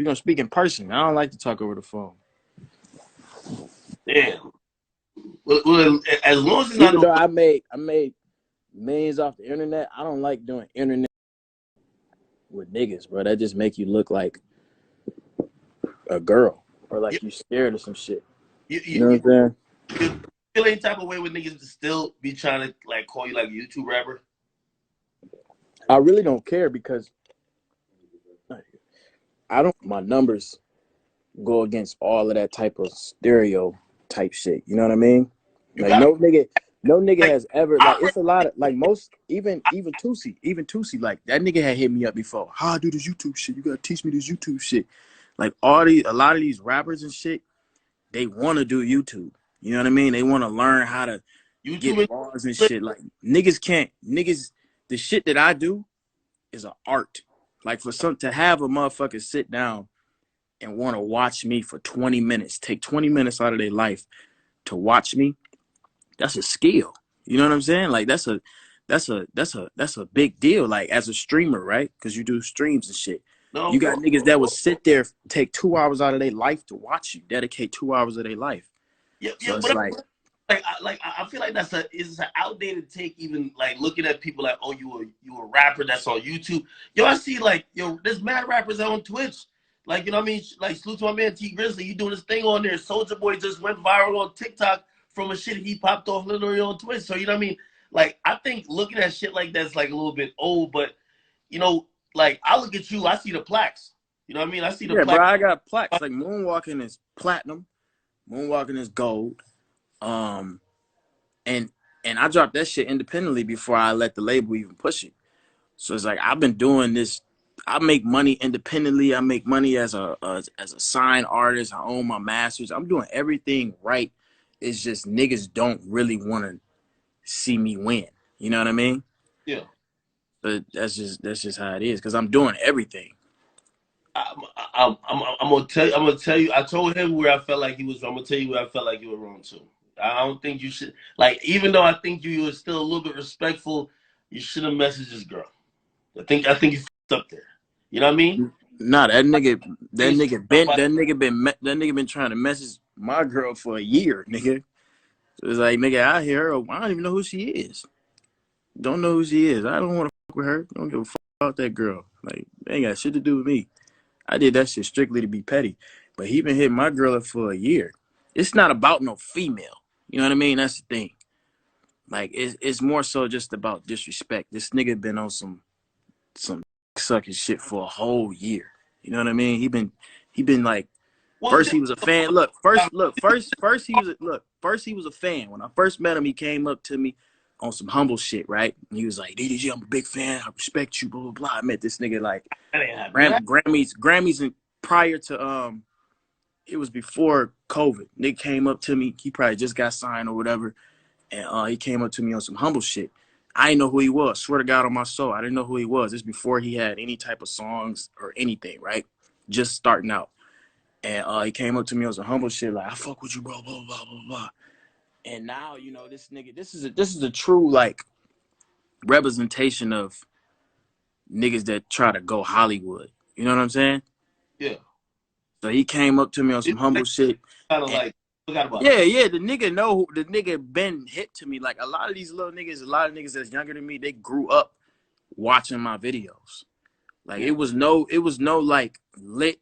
We're gonna speak in person. I don't like to talk over the phone. Damn. Well, as long as it's not Even no. though I made millions off the internet, I don't like doing internet with niggas, bro. That just make you look like a girl or You, like you scared of some shit. you, You know you, what I'm saying? you feel any type of way with niggas to still be trying to like call you like a YouTube rapper? I really don't care because I don't. My numbers go against all of that type of stereo type shit. You know what I mean? You Like gotta no nigga like has ever like. I It's a lot of like most even Toosii like that nigga had hit me up before. How I do this YouTube shit? You gotta teach me this YouTube shit. Like a lot of these rappers and shit, they want to do YouTube. You know what I mean? They want to learn how to YouTube get bars and shit. Like niggas can't niggas. The shit that I do is an art. Like for some to have a motherfucker sit down and want to watch me for 20 minutes, take 20 minutes out of their life to watch me, that's a skill. You know what I'm saying? Like that's a big deal. Like as a streamer, right? Because you do streams and shit. no, You of got course. niggas that would sit there, take 2 hours out of their life to watch you, dedicate 2 hours of their life. Yeah, So yeah, it's but like, I feel like it's an outdated take. Even like looking at people like, oh, you a rapper that's on YouTube. Yo, I see like there's mad rappers on Twitch. Like you know what I mean? Like salute to my man T Grizzly. He doing this thing on there. Soldier Boy just went viral on TikTok from a shit he popped off literally on Twitch. So you know what I mean? Like I think looking at shit like that's like a little bit old, but you know, like I look at you, I see the plaques. You know what I mean? I see the yeah, bro, plaques. I got plaques. Like moonwalking is platinum, moonwalking is gold. Um, and I dropped that shit independently before I let the label even push it. So it's like I've been doing this. I make money independently. I make money as a signed artist. I own my masters. I'm doing everything right. It's just niggas don't really want to see me win. You know what I mean? Yeah. But that's just how it is. Cause I'm doing everything. I'm gonna tell you. I'm gonna tell you. I told him where I felt like he was wrong. I'm gonna tell you where I felt like you were wrong too. I don't think you should. Like, even though I think you were still a little bit respectful, you should have messaged this girl. I think you fucked up there. You know what I mean? Nah, Niggas that nigga been trying to message my girl for a year, nigga. So it's like nigga out here, I don't even know who she is. Don't know who she is. I don't want to fuck with her. Don't give a fuck about that girl. Like, they ain't got shit to do with me. I did that shit strictly to be petty. But he been hitting my girl up for a year. It's not about no female. You know what I mean? That's the thing. Like, it's more so just about disrespect. This nigga been on some sucking shit for a whole year. You know what I mean? He been like, well, first he was a fan. First he was a fan. When I first met him, he came up to me on some humble shit, right? And he was like, DDG, I'm a big fan. I respect you, blah, blah, blah. I met this nigga like that ain't happening. Grammys and prior to it was before COVID. Nick came up to me. He probably just got signed or whatever. And he came up to me on some humble shit. I didn't know who he was. Swear to God on my soul. I didn't know who he was. This before he had any type of songs or anything, right? Just starting out. And he came up to me on some humble shit, like, I fuck with you, bro, blah, blah, blah, blah. And now, you know, this nigga, this is a true, like, representation of niggas that try to go Hollywood. You know what I'm saying? Yeah. So he came up to me on some It's humble like, shit. kind of And like forgot about it. yeah, the nigga know the nigga been hit to me. Like a lot of these little niggas, a lot of niggas that's younger than me, they grew up watching my videos. Like Yeah. it was no like lit.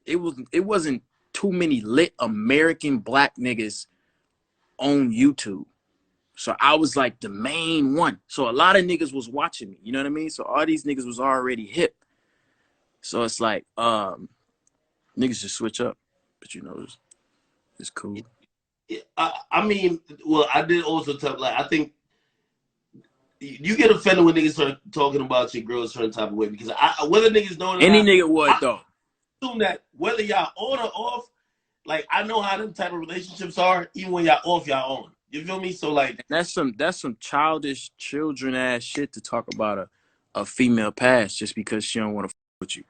It wasn't too many lit American black niggas on YouTube. So I was like the main one. So a lot of niggas was watching me. You know what I mean? So all these niggas was already hip. So it's like niggas just switch up. But you know it's cool. Yeah, I mean, well, I did also tell like I think you get offended when niggas start talking about your girl a certain type of way because whether niggas know it or Any not, nigga would I though. assume that whether y'all on or off, like I know how them type of relationships are. Even when y'all off, y'all on. You feel me? So like, And that's some childish children ass shit to talk about a female past just because she don't want to fuck with you.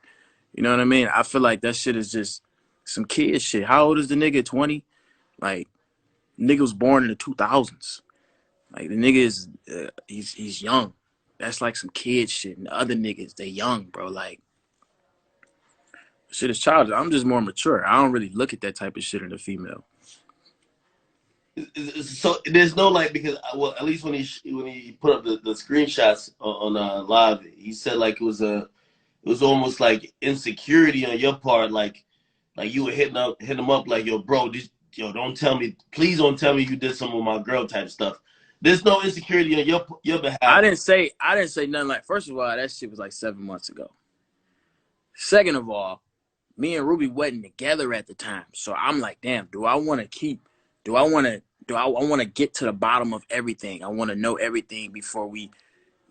You know what I mean? I feel like that shit is just some kid shit. How old is the nigga? 20? Like nigga was born in the 2000s. Like the nigga is he's young. That's like some kid shit. And the other niggas they young, bro. Like Shit is childish. I'm just more mature. I don't really look at that type of shit in a female. So there's no like because well at least when he put up the screenshots on live he said like it was almost like insecurity on your part like you were hitting him up like yo bro this yo don't tell me please don't tell me you did some of my girl type stuff. There's no insecurity on your behalf. I didn't say nothing like. First of all, that shit was like 7 months ago. Second of all, me and Ruby wasn't together at the time, so I'm like, damn, do I want to keep? Do I want to? Do I want to get to the bottom of everything? I want to know everything before we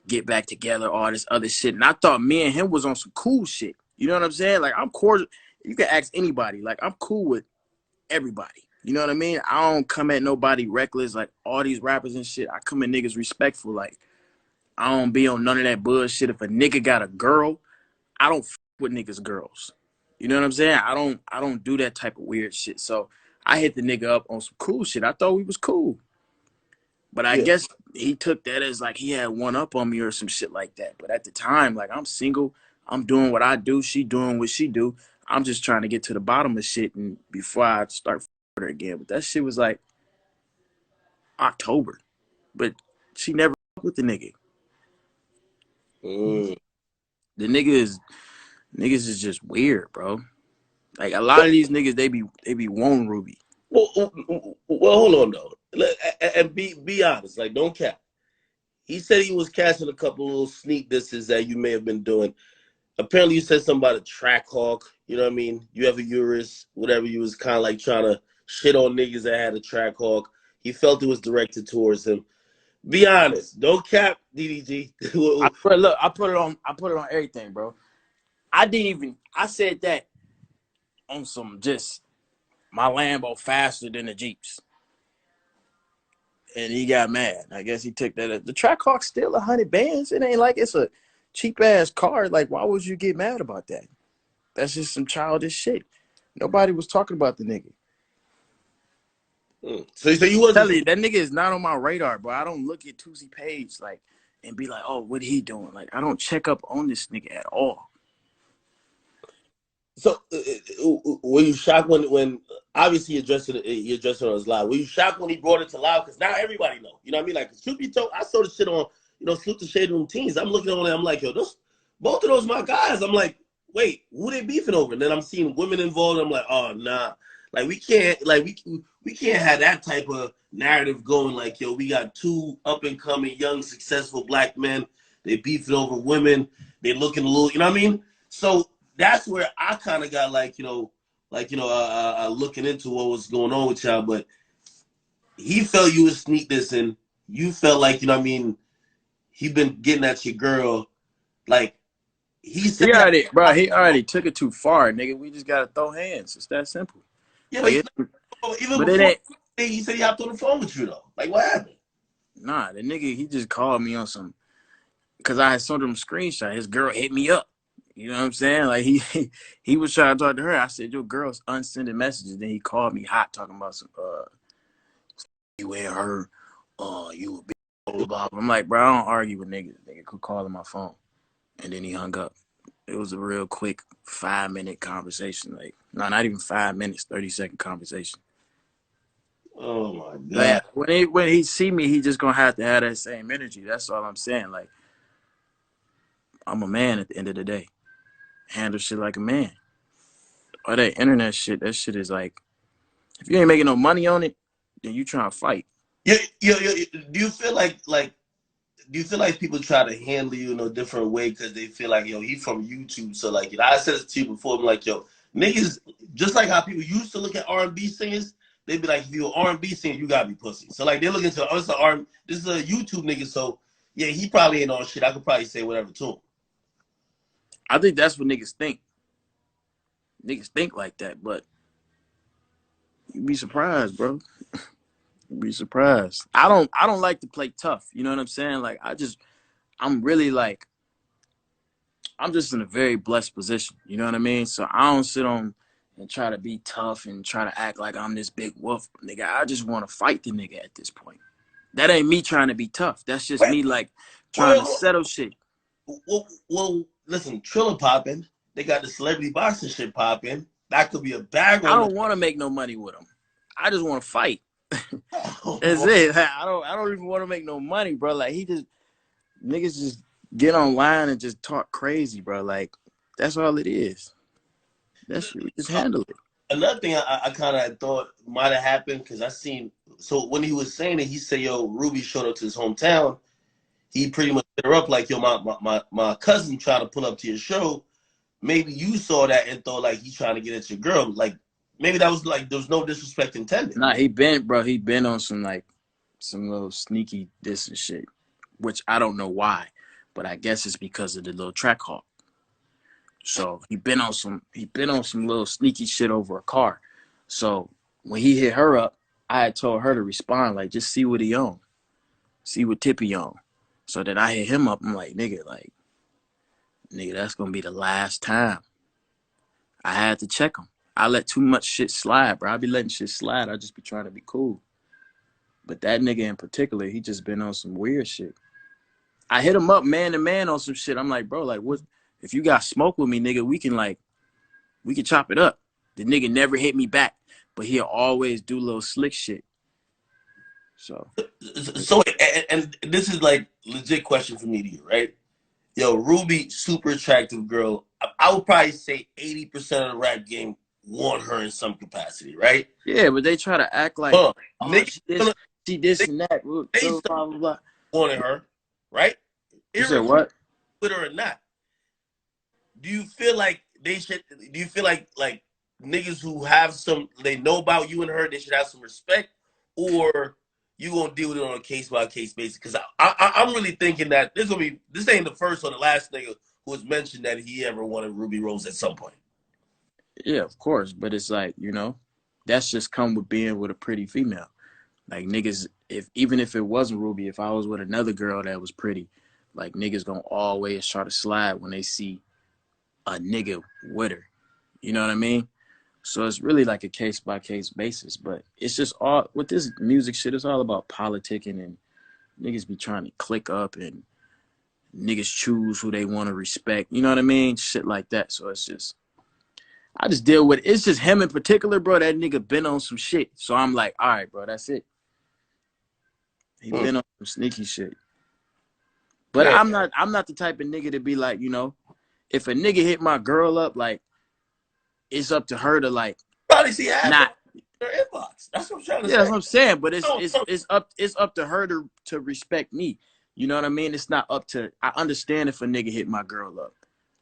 get back together. All this other shit, and I thought me and him was on some cool shit. You know what I'm saying? Like I'm cordial. You can ask anybody. Like I'm cool with everybody. You know what I mean? I don't come at nobody reckless like all these rappers and shit. I come at niggas respectful. Like I don't be on none of that bullshit. If a nigga got a girl, I don't f with niggas' girls. You know what I'm saying? I don't do that type of weird shit. So I hit the nigga up on some cool shit. I thought we was cool. But I Yeah. guess he took that as like he had one up on me or some shit like that. But at the time, like I'm single, I'm doing what I do, she doing what she do. I'm just trying to get to the bottom of shit and before I start with her again. But that shit was like October. But she never with the nigga. Mm. The niggas is just weird, bro. Like a lot of these niggas, they be wanting Ruby. Well, hold on though, and be honest. Like, don't cap. He said he was catching a couple of little sneak disses that you may have been doing. Apparently, you said something about a track hawk. You know what I mean? You have a Urus, whatever. You was kind of like trying to shit on niggas that had a track hawk. He felt it was directed towards him. Be honest. Don't cap, DDG. I put it on everything, bro. I didn't even I said that on some just my Lambo faster than the Jeeps. And he got mad. I guess he took that as the Trackhawk's still 100 bands. It ain't like it's a cheap ass car. Like, why would you get mad about that? That's just some childish shit. Nobody was talking about the nigga. So you wasn't. Tell you that nigga is not on my radar, bro. I don't look at Toosii page like and be like, oh, what he doing? Like, I don't check up on this nigga at all. So were you shocked when obviously you addressed it on his live? Were you shocked when he brought it to live? Because now everybody know. You know what I mean? Like truth be told, I saw the shit on Salute the Shade Room Teens. I'm looking on it. I'm like, yo, both of those my guys. I'm like, wait, who they beefing over? And then I'm seeing women involved. I'm like, oh nah, like we can't have that type of narrative going. Like yo, we got two up and coming young successful black men. They beefing over women. They looking a little. You know what I mean? So that's where I kind of got looking into what was going on with y'all. But he felt you would sneak this in. You felt like what I mean. He been getting at your girl, like he said. He already took it too far, nigga. We just gotta throw hands. It's that simple. Yeah, Like, but even but it before ain't. he said he hopped on the phone with you though. Like what happened? Nah, the nigga he just called me on some because I had sent him a screenshot. His girl hit me up. You know what I'm saying? Like he was trying to talk to her. I said, your girl's unsending messages. Then he called me hot talking about some you and her, you a big blah, blah, blah. I'm like, bro, I don't argue with niggas. Nigga could call on my phone. And then he hung up. It was a real quick 5-minute conversation. Like, no, not even 5 minutes, 30-second conversation. Oh my god. Like when he see me, he just gonna have to have that same energy. That's all I'm saying. Like, I'm a man at the end of the day. Handle shit like a man. All that internet shit, that shit is like, if you ain't making no money on it, then you trying to fight. Do you feel like do you feel like people try to handle you in a different way because they feel like, yo, he from YouTube? So like, I said this to you before. I'm like, yo, niggas, just like how people used to look at R&B singers, they'd be like, if you're an R&B singer, you gotta be pussy. So like, they're looking to, oh, this is a YouTube nigga, so yeah, he probably ain't on shit. I could probably say whatever to him. I think that's what niggas think. Niggas think like that, but you'd be surprised, bro. You'd be surprised. I don't like to play tough. You know what I'm saying? Like I'm really like I'm just in a very blessed position. You know what I mean? So I don't sit on and try to be tough and try to act like I'm this big wolf, nigga. I just want to fight the nigga at this point. That ain't me trying to be tough. That's just Wait, me like trying to well, settle shit. well, listen, Triller popping. they got the celebrity boxing shit popping. That could be a bag I on the. don't want to make no money with him. I just want to fight. That's Oh, it. I don't even want to make no money, bro. Like he just niggas just get online and just talk crazy, bro. Like that's all it is. That shit, we just handle it. another thing I kind of thought might have happened because I seen so when he was saying it, he said, "Yo, Ruby showed up to his hometown." He pretty much hit her up like, "Yo, my cousin trying to pull up to your show. Maybe you saw that and thought like he's trying to get at your girl. Like maybe that was like there was no disrespect intended." Nah, he been, bro. He been on some like some little sneaky this and shit, which I don't know why, but I guess it's because of the little track hawk. So he been on some little sneaky shit over a car. So when he hit her up, I had told her to respond like just see what he on, see what tip he on. So then I hit him up. I'm like nigga, that's gonna be the last time. I had to check him. I let too much shit slide, bro. I be letting shit slide. I just be trying to be cool. But that nigga in particular, he just been on some weird shit. I hit him up man to man on some shit. I'm like, bro, like what if you got smoke with me, nigga, we can chop it up. The nigga never hit me back, but he'll always do little slick shit. So So and this is like legit question for me to you, right? Yo, Ruby, super attractive girl. I would probably say 80% of the rap game want her in some capacity, right? yeah, but they try to act like, Huh. oh, Niggas gonna she this they, and that, blah they blah start blah. Blah. wanting her, right? You said Irregardless what? with her or not. Do you feel like they should? Do you feel like niggas who have some they know about you and her, they should have some respect, or you gonna deal with it on a case by case basis? Because I'm really thinking that this ain't the first or the last nigga who has mentioned that he ever wanted Ruby Rose at some point. Yeah, of course, but it's like that's just come with being with a pretty female. Like niggas, if even if it wasn't Ruby, if I was with another girl that was pretty, like niggas gonna always try to slide when they see a nigga with her. You know what I mean? So it's really like a case by case basis. But it's just all with this music shit. It's all about politicking and niggas be trying to click up and niggas choose who they want to respect. You know what I mean? Shit like that. So it's just I just deal with it. It's just him in particular, bro. That nigga been on some shit. So I'm like, all right, bro, that's it. He Hmm. been on some sneaky shit. But Yeah, I'm not the type of nigga to be like, if a nigga hit my girl up, like it's up to her to like probably see half of not. her inbox. That's what I'm trying to Yeah, that's say. what I'm saying. But it's No, it's no. it's up it's up to her to respect me. You know what I mean? It's not up to. I understand if a nigga hit my girl up.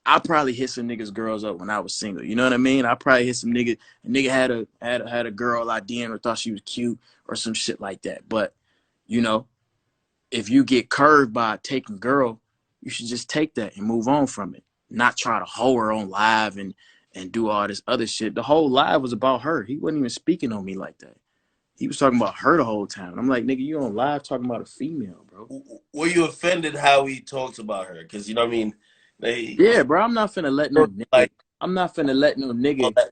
I probably hit some niggas girls up when I was single. You know what I mean? I probably hit some nigga. A nigga had a girl I DM'd or thought she was cute or some shit like that. But you know, if you get curved by taking girl, you should just take that and move on from it. Not try to hoe her on live and do all this other shit. The whole live was about her. He wasn't even speaking on me like that. He was talking about her the whole time. I'm like, nigga, you on live talking about a female, bro. Were you offended how he talks about her? Because you know what I mean. They Yeah, bro. I'm not finna let no nigga. like I'm not finna let no all nigga that.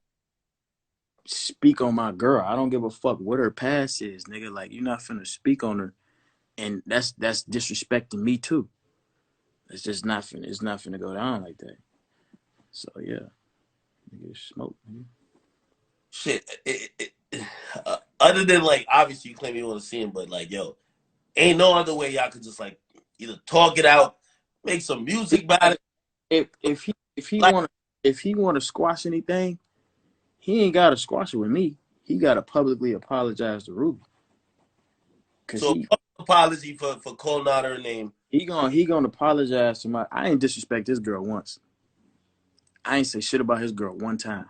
speak on my girl. I don't give a fuck what her past is, nigga. Like you're not finna speak on her, and that's disrespecting me too. It's just not finna. It's not finna go down like that. So yeah, nigga, smoke. Nigga. Shit. Other than like, obviously you claim you want to see him, but like, yo, ain't no other way y'all could just like either talk it out, make some music about it. If he Like, wanna squash anything, he ain't gotta squash it with me. He gotta publicly apologize to Ruby, cause so apology for calling out her name. he gonna apologize to my. I ain't disrespect this girl once. I ain't say shit about his girl one time.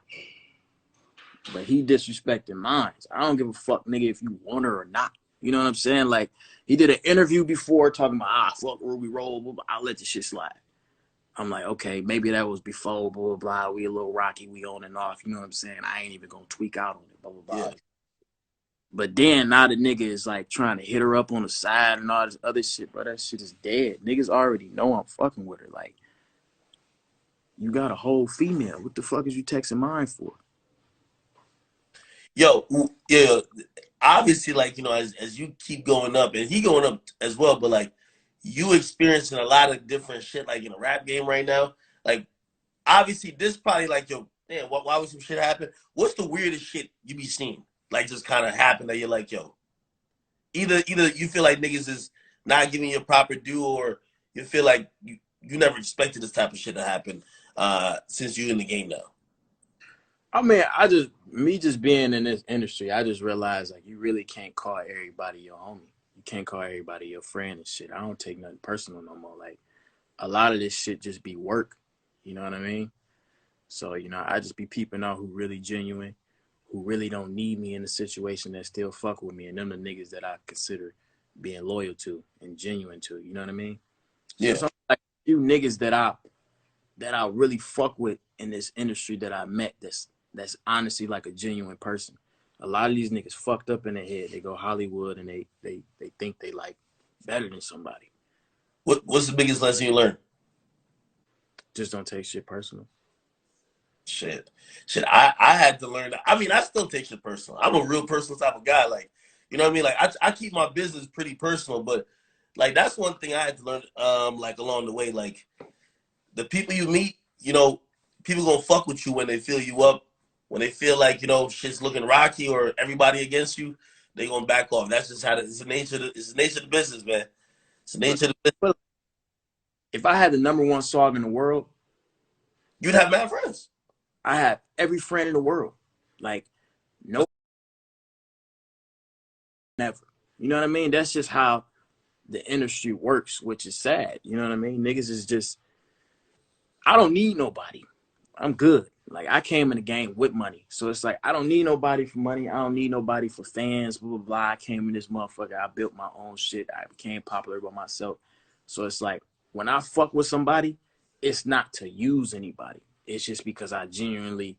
But he disrespecting mine. I don't give a fuck, nigga, if you want her or not. You know what I'm saying? Like he did an interview before talking about fuck Ruby Roll. I'll let the shit slide. I'm like, okay, maybe that was before, blah, blah, blah. We a little rocky, we on and off. You know what I'm saying? I ain't even gonna tweak out on it, blah, blah, Yeah. blah. But then now the nigga is like trying to hit her up on the side and all this other shit, bro. That shit is dead. Niggas already know I'm fucking with her. Like, you got a whole female. What the fuck is you texting mine for? Yo, yeah. Obviously, like you know, as you keep going up, and he going up as well, but like you experiencing a lot of different shit, like in a rap game right now. Like obviously this probably like, yo, man, why would some shit happen? What's the weirdest shit you be seeing? Like just kind of happen that you're like, yo, either you feel like niggas is not giving you a proper due, or you feel like you never expected this type of shit to happen since you're in the game now. I mean, just being in this industry, I just realized like you really can't call everybody your homie. You can't call everybody your friend and shit. I don't take nothing personal no more. Like a lot of this shit just be work. You know what I mean? So, I just be peeping out who really genuine, who really don't need me in a situation that still fuck with me. And them the niggas that I consider being loyal to and genuine to. You know what I mean? So Yeah. it's like a few niggas that I really fuck with in this industry that I met that's honestly like a genuine person. A lot of these niggas fucked up in their head. They go Hollywood and they think they like better than somebody. What's the biggest lesson you learned? Just don't take shit personal. Shit. I had to learn that. I mean, I still take shit personal. I'm a real personal type of guy. Like, you know what I mean? Like, I keep my business pretty personal, but like that's one thing I had to learn. Like along the way, like the people you meet, people gonna fuck with you when they feel you up. When they feel like shit's looking rocky or everybody against you, they gonna back off. That's just it's the nature. It's the nature of the business, man. It's the But, nature of the business. but if I had the number one song in the world, You'd have mad friends. I have every friend in the world. Like, no, never. You know what I mean? That's just how the industry works, which is sad. You know what I mean? Niggas is just, I don't need nobody. I'm good. Like I came in the game with money. So it's like I don't need nobody for money. I don't need nobody for fans, blah, blah, blah. I came in this motherfucker. I built my own shit. I became popular by myself. So it's like when I fuck with somebody, it's not to use anybody. It's just because I genuinely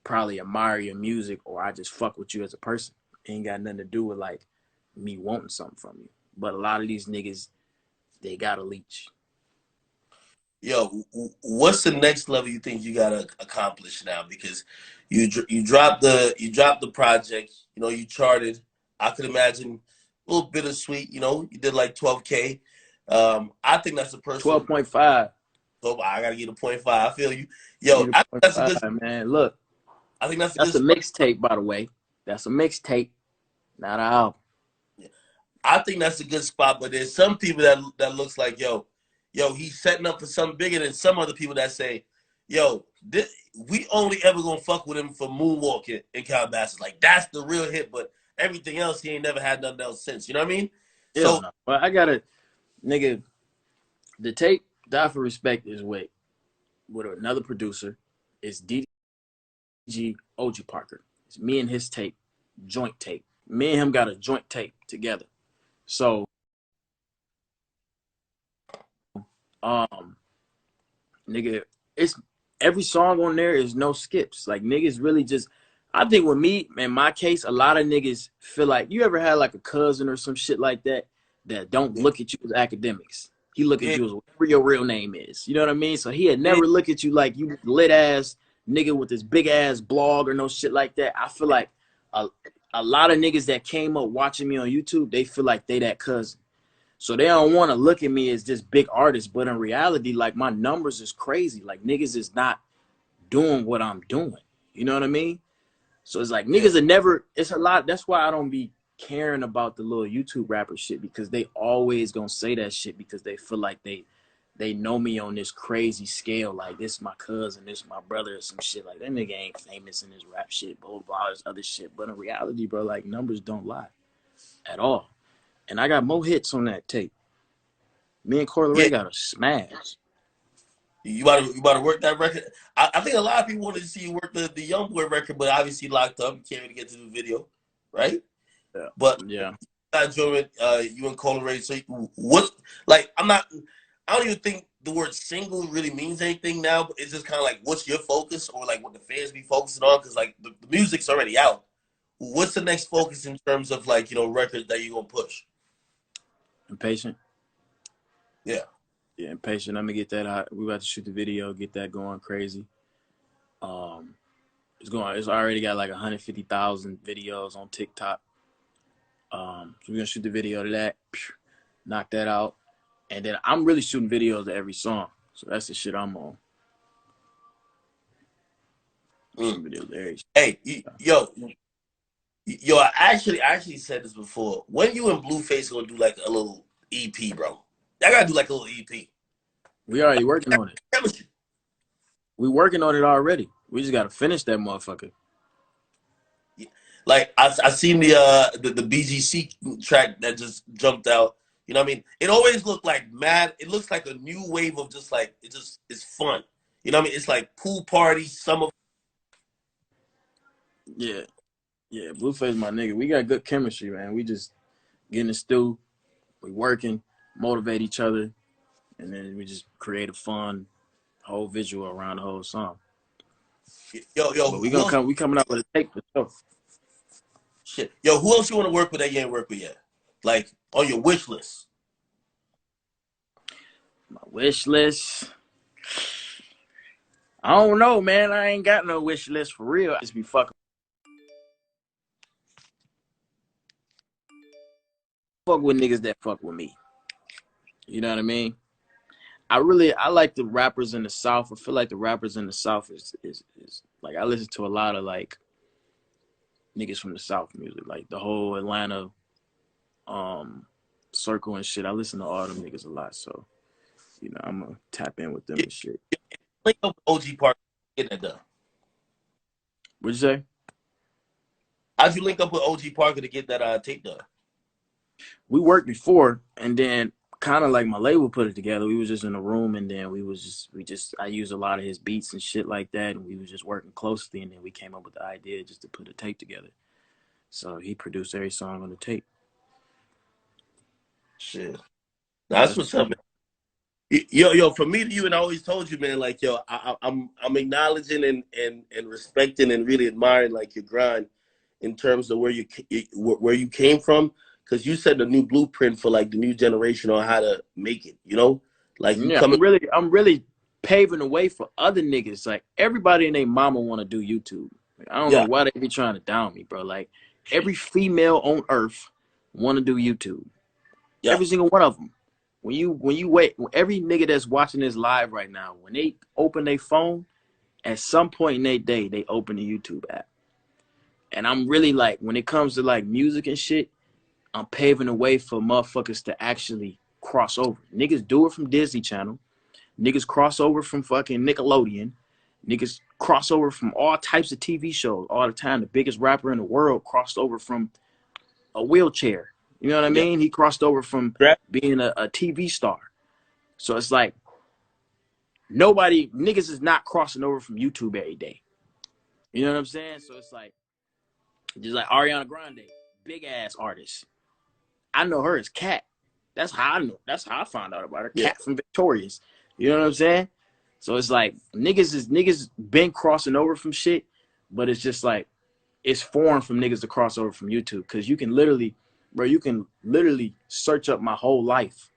probably admire your music or I just fuck with you as a person. It ain't got nothing to do with like me wanting something from you. But a lot of these niggas, they got a leech. Yo, what's the next level you think you gotta accomplish now? Because you dropped the project. You charted. I could imagine a little bittersweet. You did like 12K. I think that's a personal. 12.5. So I gotta get a point five. I feel you. Give Yo, me the I think point that's a five, good. man. Look, I think that's a that's good a spot. mixtape, by the way. That's a mixtape, not an album. I think that's a good spot. But there's some people that looks like he's setting up for something bigger than some other people that say, we only ever gonna fuck with him for moonwalking in Calabasas. Like that's the real hit, but everything else he ain't never had nothing else since. You know what I mean? Hell So no. But I gotta, nigga, the tape, Die for Respect is with another producer. It's DDG OG Parker. It's me and his tape, joint tape. Me and him got a joint tape together. So, um, nigga, it's every song on there is no skips. Like niggas really just I think with me, in my case, a lot of niggas feel like you ever had like a cousin or some shit like that don't yeah, look at you as academics. He look at yeah, you as whatever your real name is. You know what I mean? So he had yeah, never look at you like you lit ass nigga with this big ass blog or no shit like that. I feel like a, a lot of niggas that came up watching me on YouTube, they feel like they that cousin. So they don't want to look at me as this big artist, but in reality, like my numbers is crazy. Like niggas is not doing what I'm doing. You know what I mean? So it's like yeah. niggas are never. It's a lot. That's why I don't be caring about the little YouTube rapper shit because they always gonna say that shit because they feel like they know me on this crazy scale. Like this is my cousin, this is my brother, or some shit. Like that nigga ain't famous in this rap shit, blah blah blah, this other shit. But in reality, bro, like numbers don't lie at all. And I got more hits on that tape. Me and Corey Yeah. Ray got a smash. You about to work that record. I think a lot of people wanted to see you work the Young Boy record, but obviously locked up. You can't really get to the video, right? Yeah, But yeah. enjoyment, you and Cola Ray. So what? Like, I'm not. I don't even think the word single really means anything now. But it's just kind of like, what's your focus, or like what the fans be focusing on? Because like the music's already out. What's the next focus in terms of like records that you're gonna push? Impatient. Yeah, Yeah, impatient. I'm gonna get that out. We about to shoot the video, get that going crazy. It's going. It's already got like 150,000 videos on TikTok. So we're gonna shoot the video to that, knock that out, and then I'm really shooting videos to every song. So that's the shit I'm on. Mm. Some videos there. Hey, yo, I actually said this before. When you and Blueface gonna do like a little EP, bro? I gotta do like a little EP. We already working on it. Chemistry. We working on it already. We just gotta finish that motherfucker. Like I seen the BGC track that just jumped out. You know what I mean? It always looked like mad. It looks like a new wave of just like it's fun. You know what I mean? It's like pool party, summer. Yeah, yeah. Blueface, my nigga. We got good chemistry, man. We just getting the stew. We working, motivate each other, and then we just create a fun whole visual around the whole song. Yo, But who else? we coming out with a tape for sure. Shit, yo, who else you want to work with that you ain't worked with yet? Like on your wish list. My wish list. I don't know, man. I ain't got no wish list for real. I just be fuck with niggas that fuck with me. You know what I mean? I like the rappers in the South. I feel like the rappers in the South is like I listen to a lot of like niggas from the South music, like the whole Atlanta circle and shit. I listen to all them niggas a lot, so you know I'm gonna tap in with them Yeah, and shit. link up with OG Park, get that done. What'd you say? How'd you link up with OG Parker to get that tape done? We worked before, and then kind of like my label put it together. We was just in a room, and then I used a lot of his beats and shit like that, and we was just working closely, and then we came up with the idea just to put a tape together. So he produced every song on the tape. Shit, Yeah, that's that's what's up, man. Yo, from me to you, and I always told you, man, like yo, I'm acknowledging and respecting and really admiring like your grind in terms of where you came from, because you set a new blueprint for like the new generation on how to make it. You know, like you yeah. coming. I'm really paving the way for other niggas. Like everybody and their mama want to do YouTube. Like, I don't know Yeah, why they be trying to down me, bro. Like every female on earth want to do YouTube. yeah, Every single one of them. When you wait, every nigga that's watching this live right now, when they open their phone, at some point in their day, they open the YouTube app. And I'm really like, when it comes to like music and shit, I'm paving the way for motherfuckers to actually cross over. Niggas do it from Disney Channel. Niggas cross over from fucking Nickelodeon. Niggas cross over from all types of TV shows all the time. The biggest rapper in the world crossed over from a wheelchair. You know what I yeah. mean? He crossed over from Right. being a TV star. So it's like niggas is not crossing over from YouTube every day. You know what I'm saying? So it's like, just like Ariana Grande, big ass artist. I know her as Cat. That's how I know. That's how I found out about her. Yeah, Cat from Victorious. You know what I'm saying? So it's like niggas been crossing over from shit, but it's just like it's foreign from niggas to cross over from YouTube because you can literally, bro, you can literally search up my whole life.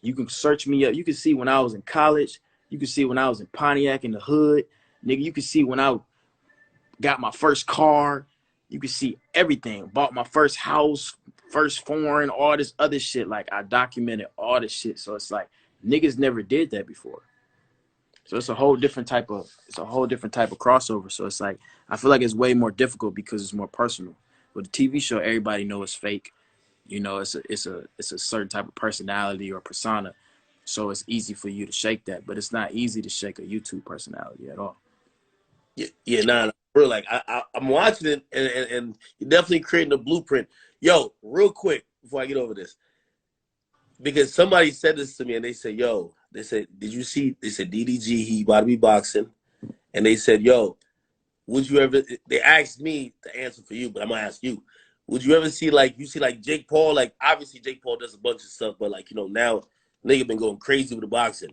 You can search me up. You can see when I was in college. You can see when I was in Pontiac in the hood. Nigga, you can see when I got my first car. You can see everything. Bought my first house, first foreign, all this other shit. Like I documented all this shit. So it's like niggas never did that before. So it's a whole different type of crossover. So it's like I feel like it's way more difficult because it's more personal. With a TV show, everybody knows it's fake. You know, it's a certain type of personality or persona. So it's easy for you to shake that, but it's not easy to shake a YouTube personality at all. yeah. Nah, bro. Like I'm watching it, and you're definitely creating a blueprint. Yo, real quick before I get over this, because somebody said this to me, and they said, "Yo," they said, "Did you see?" They said, "DDG, he about to be boxing," and they said, "Yo, would you ever?" They asked me to answer for you, but I'm gonna ask you. Would you ever see like Jake Paul? Like obviously Jake Paul does a bunch of stuff, but like now nigga been going crazy with the boxing.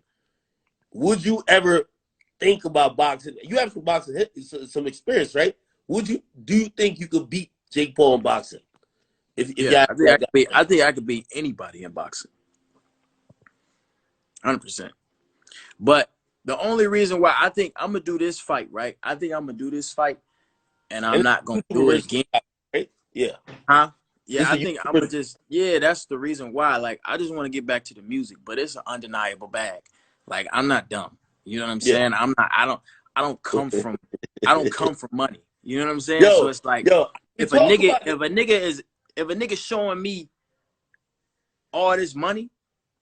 Would you ever think about boxing? You have some boxing some experience, right? Do you think you could beat Jake Paul in boxing? If Yeah, you that guy, I think I could beat anybody in boxing, 100%. But the only reason why I think I'm gonna do this fight, right? I think I'm gonna do this fight, and I'm and not gonna this is do it versus again, right? Yeah, huh? Yeah, this I is think I'm gonna versus, just yeah. That's the reason why. Like, I just want to get back to the music, but it's an undeniable bag. Like, I'm not dumb. You know what I'm yeah, saying? I'm not. I don't come from money. You know what I'm saying? So Yo, it's like yo, we if a talk nigga about it. if a nigga showing me all this money,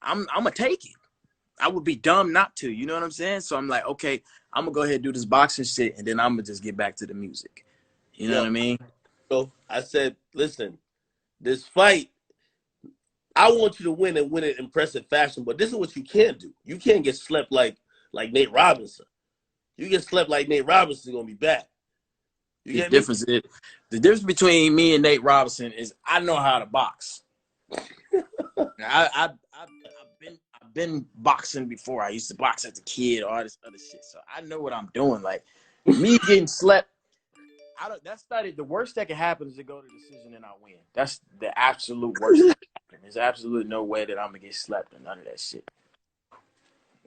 I'm gonna take it. I would be dumb not to. You know what I'm saying? So I'm like, okay, I'm gonna go ahead and do this boxing shit, and then I'm gonna just get back to the music. You know Yo, what I mean? I said, listen, this fight, I want you to win and win in impressive fashion. But this is what you can't do. You can't get slept like Nate Robinson. You get slept like Nate Robinson, gonna be bad. You The get me? difference is the difference between me and Nate Robinson is I know how to box. I've been boxing before. I used to box as a kid, all this other shit. So I know what I'm doing. Like me getting slept, I don't. That's not it. The worst that can happen is to go to decision and I win. That's the absolute worst that can happen. There's absolutely no way that I'm gonna get slept or none of that shit.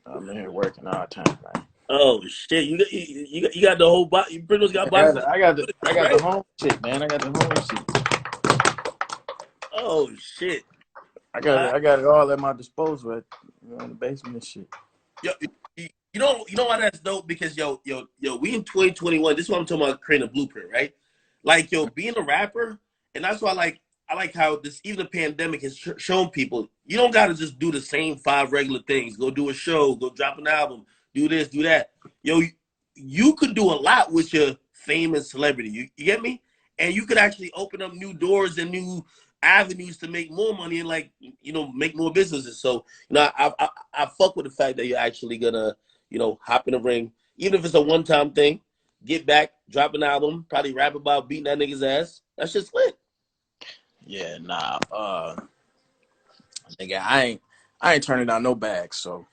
I'm in here working all the time, man. Oh shit! You got the whole box. You pretty much got boxing, I got the right? home shit, man. I got the home shit. Oh shit! I got it all at my disposal in the basement and shit. Yo, you know why that's dope? Because yo, we in 2021. This is what I'm talking about, creating a blueprint, right? Like yo, being a rapper, and that's why I like how this even the pandemic has shown people you don't got to just do the same five regular things. Go do a show, go drop an album, do this, do that. Yo, you could do a lot with your fame and celebrity. You get me? And you could actually open up new doors and new avenues to make more money and like make more businesses. So I fuck with the fact that you're actually gonna hop in the ring, even if it's a one time thing. Get back, drop an album, probably rap about beating that nigga's ass. That's just lit. Yeah, nah. Nigga, I ain't turning down no bags. So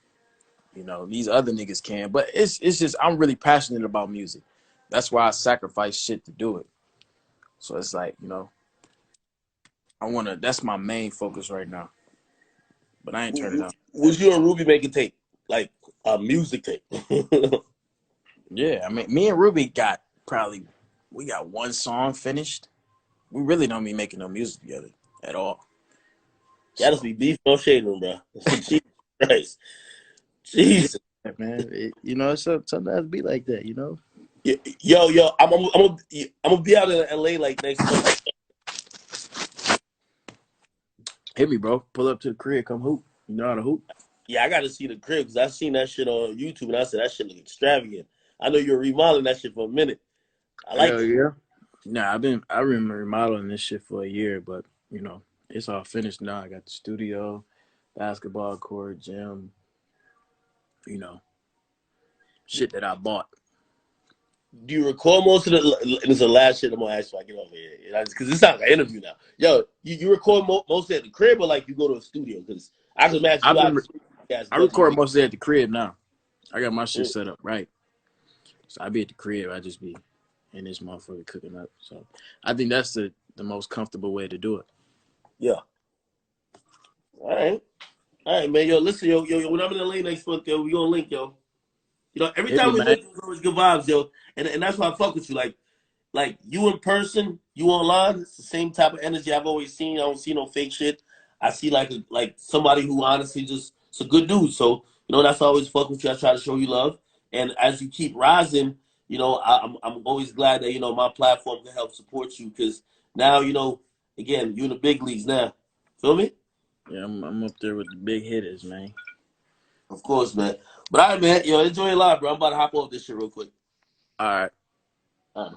these other niggas can. But it's just I'm really passionate about music. That's why I sacrifice shit to do it. So it's like I wanna. That's my main focus right now. But I ain't turning down. Was you and Ruby making tape, like a music tape? Yeah, I mean, me and Ruby we got one song finished. We really don't be making no music together at all. That must So be beef, no shade room, bro. Jesus Christ, yeah, Jesus. man, it's sometimes be like that. Yo, I'm gonna be out in LA like next month. Hit me, bro. Pull up to the crib, come hoop. You know how to hoop. Yeah, I got to see the crib because I seen that shit on YouTube and I said that shit look extravagant. I know you're remodeling that shit for a minute. I like Hell it. yeah. Nah, I've been remodeling this shit for a year, but it's all finished now. I got the studio, basketball court, gym, you know, shit that I bought. Do you record most of the? And it's the last shit I'm gonna ask you. I get over here because this sounds like an interview now. Yo, you record most at the crib or like you go to a studio? Because I can imagine I've you been obviously guys I definitely record be. mostly at the crib now. I got my shit Mm, set up right, so I be at the crib. I just be in this motherfucker cooking up. So I think that's the most comfortable way to do it. yeah. All right, man. Yo, listen, yo. When I'm in LA next month, yo, we gonna link, yo. Every Hit me, time we man. link, it's always good vibes, yo. And that's why I fuck with you. Like you in person, you online, it's the same type of energy I've always seen. I don't see no fake shit. I see like somebody who honestly just it's a good dude. So that's why I always fuck with you. I try to show you love, and as you keep rising, I'm always glad that my platform can help support you because now again you in the big leagues now. Feel me? Yeah, I'm up there with the big hitters, man. Of course, man. But all right, man. Enjoy your life, bro. I'm about to hop off this shit real quick. All right. All right.